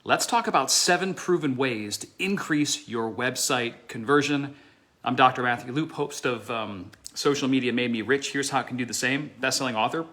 Let's talk about 7 proven ways to increase your website conversion. I'm Dr. Matthew Loop, host of Social Media Made Me Rich. Here's how it can do the same, best-selling author.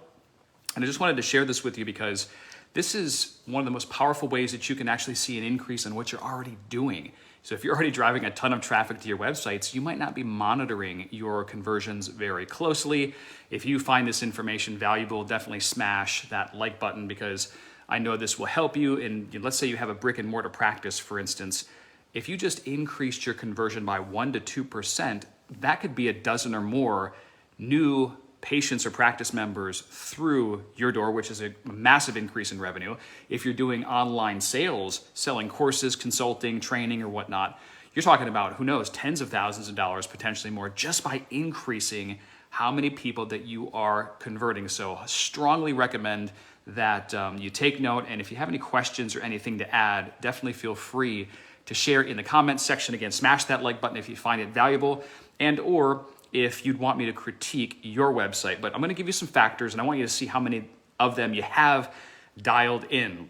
And I just wanted to share this with you because this is one of the most powerful ways that you can actually see an increase in what you're already doing. So if you're already driving a ton of traffic to your websites, you might not be monitoring your conversions very closely. If you find this information valuable, definitely smash that like button because I know this will help you. And let's say you have a brick and mortar practice, for instance. If you just increased your conversion by 1% to 2%, that could be a dozen or more new patients or practice members through your door, which is a massive increase in revenue. If you're doing online sales, selling courses, consulting, training, or whatnot, you're talking about, who knows, tens of thousands of dollars, potentially more, just by increasing how many people that you are converting. So I strongly recommend that you take note. And if you have any questions or anything to add, definitely feel free to share in the comments section. Again, smash that like button if you find it valuable, and or if you'd want me to critique your website. But I'm going to give you some factors, and I want you to see how many of them you have dialed in.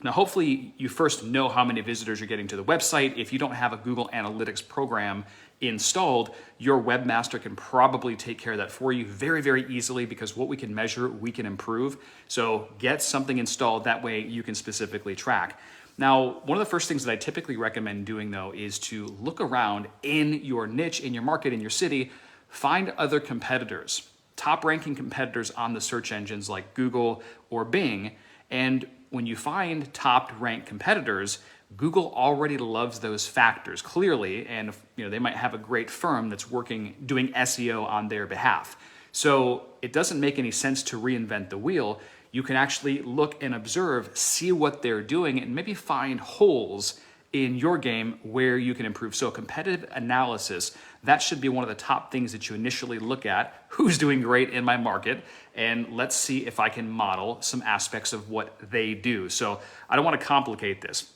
Now, hopefully you first know how many visitors you're getting to the website. If you don't have a Google Analytics program installed, your webmaster can probably take care of that for you very, very easily, because what we can measure, we can improve. So get something installed. That way you can specifically track. Now, one of the first things that I typically recommend doing, though, is to look around in your niche, in your market, in your city. Find other competitors, top-ranking competitors on the search engines like Google or Bing. And when you find top-ranked competitors, Google already loves those factors clearly, and they might have a great firm that's doing SEO on their behalf. So it doesn't make any sense to reinvent the wheel. You can actually look and observe, see what they're doing, and maybe find holes in your game where you can improve. So competitive analysis, that should be one of the top things that you initially look at. Who's doing great in my market? And let's see if I can model some aspects of what they do. So I don't want to complicate this.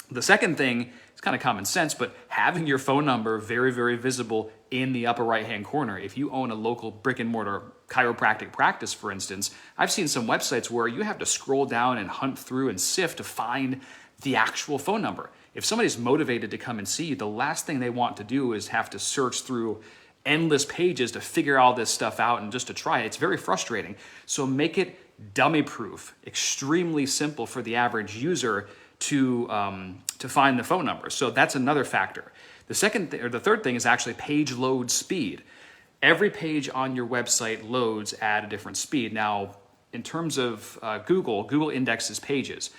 The second thing is kind of common sense, but having your phone number very, very visible in the upper right-hand corner. If you own a local brick and mortar chiropractic practice, for instance, I've seen some websites where you have to scroll down and hunt through and sift to find the actual phone number. If somebody's motivated to come and see you, the last thing they want to do is have to search through endless pages to figure all this stuff out and just to try it. It's very frustrating. So make it dummy-proof, extremely simple for the average user to find the phone number. So that's another factor. The third thing is actually page load speed. Every page on your website loads at a different speed. Now, in terms of Google indexes pages.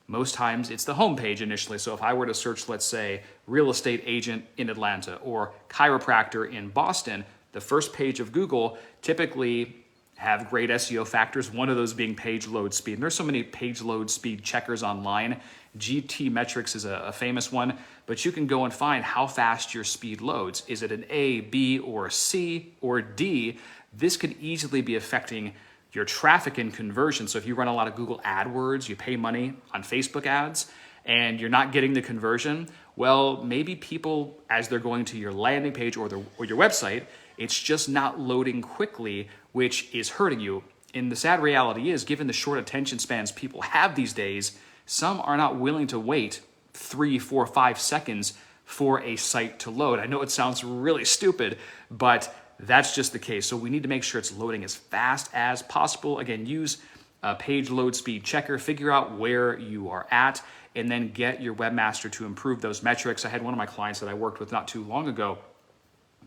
Most times it's the home page initially. So if I were to search, let's say, real estate agent in Atlanta or chiropractor in Boston, the first page of Google typically have great SEO factors, one of those being page load speed. And there's so many page load speed checkers online. GTmetrix is a famous one, but you can go and find how fast your speed loads. Is it an A, B, or C, or D? This could easily be affecting your traffic and conversion. So if you run a lot of Google AdWords, you pay money on Facebook ads, and you're not getting the conversion, well, maybe people, as they're going to your landing page or your website, it's just not loading quickly, which is hurting you. And the sad reality is, given the short attention spans people have these days, some are not willing to wait 3, 4, 5 seconds for a site to load. I know it sounds really stupid, but that's just the case. So we need to make sure it's loading as fast as possible. Again, use a page load speed checker, figure out where you are at, and then get your webmaster to improve those metrics. I had one of my clients that I worked with not too long ago.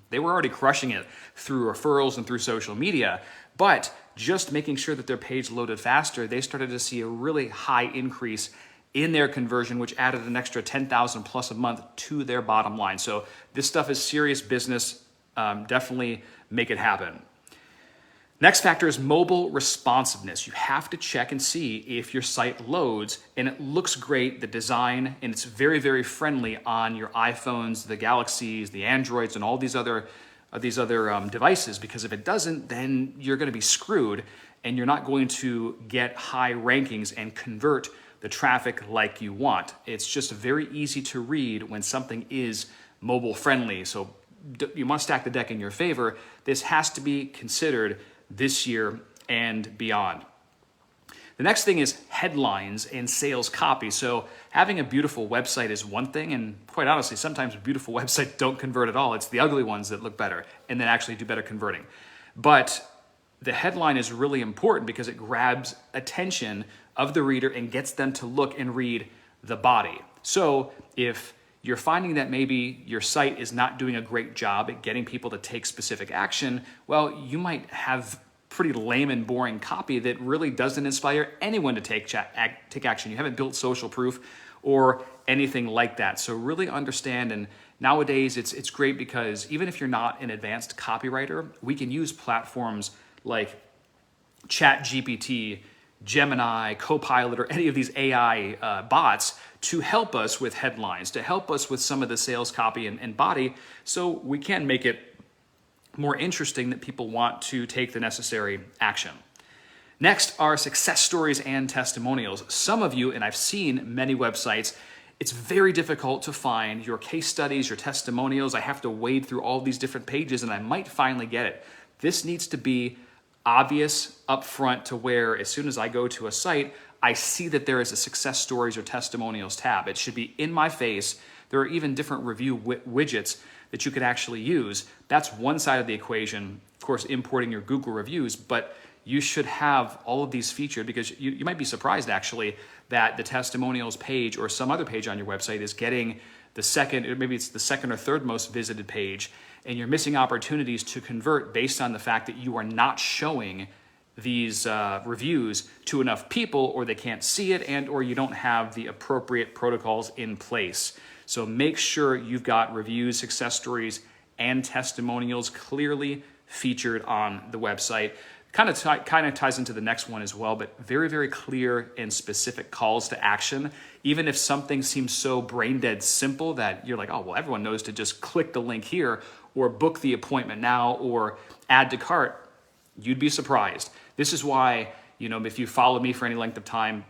They were already crushing it through referrals and through social media, but just making sure that their page loaded faster, they started to see a really high increase in their conversion, which added an extra 10,000 plus a month to their bottom line. So this stuff is serious business. Definitely make it happen. Next factor is mobile responsiveness. You have to check and see if your site loads and it looks great, the design, and it's very, very friendly on your iPhones, the Galaxies, the Androids, and all these other devices, because if it doesn't, then you're going to be screwed and you're not going to get high rankings and convert the traffic like you want. It's just very easy to read when something is mobile friendly. So you want to stack the deck in your favor. This has to be considered this year and beyond. The next thing is headlines and sales copy. So having a beautiful website is one thing, and quite honestly, sometimes beautiful websites don't convert at all. It's the ugly ones that look better and then actually do better converting. But the headline is really important because it grabs attention of the reader and gets them to look and read the body. So if you're finding that maybe your site is not doing a great job at getting people to take specific action, well, you might have pretty lame and boring copy that really doesn't inspire anyone to take action. You haven't built social proof or anything like that. So really understand, and nowadays it's great because even if you're not an advanced copywriter, we can use platforms like ChatGPT, Gemini, Copilot, or any of these AI bots to help us with headlines, to help us with some of the sales copy and body, so we can make it more interesting that people want to take the necessary action. Next are success stories and testimonials. Some of you, and I've seen many websites, it's very difficult to find your case studies, your testimonials. I have to wade through all these different pages and I might finally get it. This needs to be obvious up front to where as soon as I go to a site, I see that there is a success stories or testimonials tab. It should be in my face. There are even different review widgets that you could actually use. That's one side of the equation, of course, importing your Google reviews, but you should have all of these featured because you might be surprised actually that the testimonials page or some other page on your website is getting the second, maybe it's the second or third most visited page, and you're missing opportunities to convert based on the fact that you are not showing these reviews to enough people, or they can't see it, and or you don't have the appropriate protocols in place. So make sure you've got reviews, success stories, and testimonials clearly featured on the website. Kind of ties into the next one as well, but very, very clear and specific calls to action. Even if something seems so brain dead simple that you're like, oh, well, everyone knows to just click the link here or book the appointment now or add to cart, you'd be surprised. This is why, if you follow me for any length of time,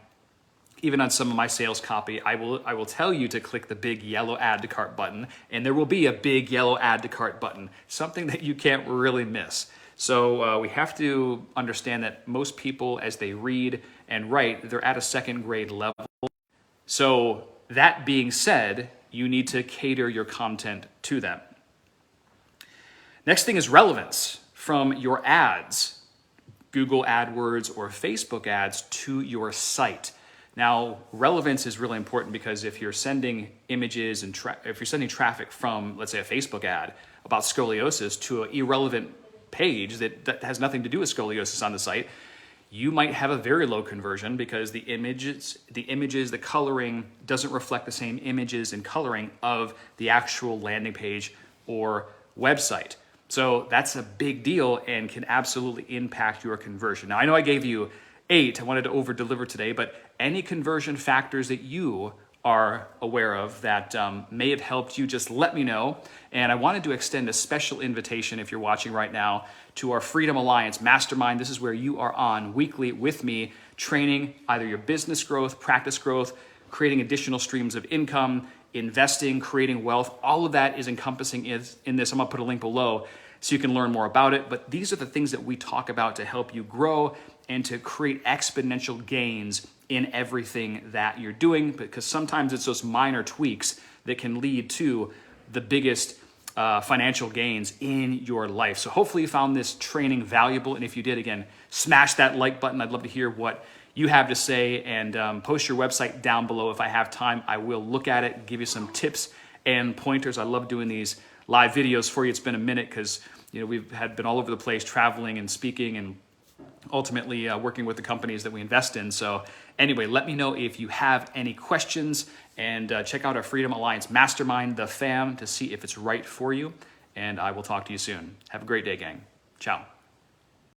even on some of my sales copy, I will tell you to click the big yellow add to cart button, and there will be a big yellow add to cart button, something that you can't really miss. So we have to understand that most people, as they read and write, they're at a second grade level. So that being said, you need to cater your content to them. Next thing is relevance from your ads, Google AdWords or Facebook ads, to your site. Now, relevance is really important because if you're sending images and if you're sending traffic from, let's say, a Facebook ad about scoliosis to an irrelevant page that has nothing to do with scoliosis on the site, you might have a very low conversion because the images, the coloring doesn't reflect the same images and coloring of the actual landing page or website. So that's a big deal and can absolutely impact your conversion. Now, I know I gave you 8. I wanted to over deliver today, but any conversion factors that you are aware of that may have helped you, just let me know. And I wanted to extend a special invitation, if you're watching right now, to our Freedom Alliance Mastermind. This is where you are on weekly with me, training either your business growth, practice growth, creating additional streams of income, investing, creating wealth. All of that is encompassing in this. I'm gonna put a link below so you can learn more about it. But these are the things that we talk about to help you grow and to create exponential gains in everything that you're doing, because sometimes it's those minor tweaks that can lead to the biggest financial gains in your life. So hopefully you found this training valuable. And if you did, again, smash that like button. I'd love to hear what you have to say, and post your website down below. If I have time, I will look at it, give you some tips and pointers. I love doing these live videos for you. It's been a minute because we've been all over the place traveling and speaking and ultimately working with the companies that we invest in. So anyway, let me know if you have any questions, and check out our Freedom Alliance Mastermind, the FAM, to see if it's right for you. And I will talk to you soon. Have a great day, gang. Ciao.